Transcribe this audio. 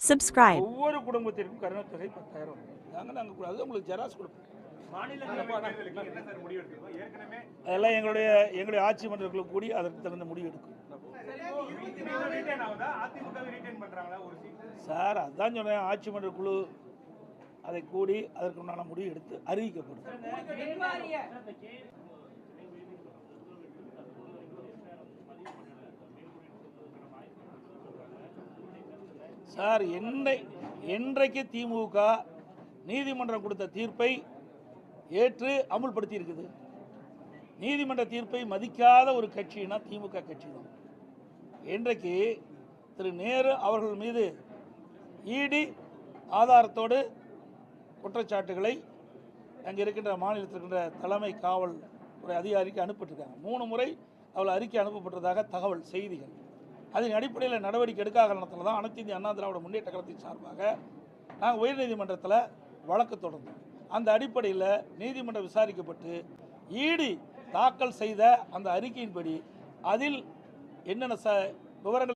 Subscribe. ஒவ்வொரு குடும்பத்திற்கும் கருணைத் தொகை 10,000 நாங்கள் அது உங்களுக்கு ஜெராக்ஸ் கொடுப்போம். அதெல்லாம் எங்களுடைய ஆட்சி மன்றங்களுக்கு கூடி அதற்கு தகுந்த முடிவு எடுக்கும் சார். அதான் சொன்னேன், ஆட்சி மன்ற குழு அதை கூடி அதற்கு உண்டான முடிவு எடுத்து அறிவிக்கப்படும். சார், என்றைக்கு திமுக நீதிமன்றம் கொடுத்த தீர்ப்பை ஏற்று அமுல்படுத்தி இருக்குது? நீதிமன்ற தீர்ப்பை மதிக்காத ஒரு கட்சினா திமுக கட்சி தான். இன்றைக்கு திரு நேரு அவர்கள் மீது இடி ஆதாரத்தோடு குற்றச்சாட்டுகளை அங்கே இருக்கின்ற மாநிலத்தில் இருக்கின்ற தலைமை காவல்துறை அதிகாரிக்கு அனுப்பிட்டிருக்காங்க. 3 முறை அவள் அறிக்கை அனுப்பப்பட்டதாக தகவல் செய்திகள். அதன் அடிப்படையில் நடவடிக்கை எடுக்காத காரணத்தில் தான் அனைத்து இந்திய அண்ணா திராவிட முன்னேற்ற கழகத்தின் சார்பாக நாங்கள் உயர்நீதிமன்றத்தில் வழக்கு தொடர்ந்தோம். அந்த அடிப்படையில் நீதிமன்றம் விசாரிக்கப்பட்டு இடி தாக்கல் செய்த அந்த அறிக்கையின்படி அதில் என்னென்ன விவரங்கள்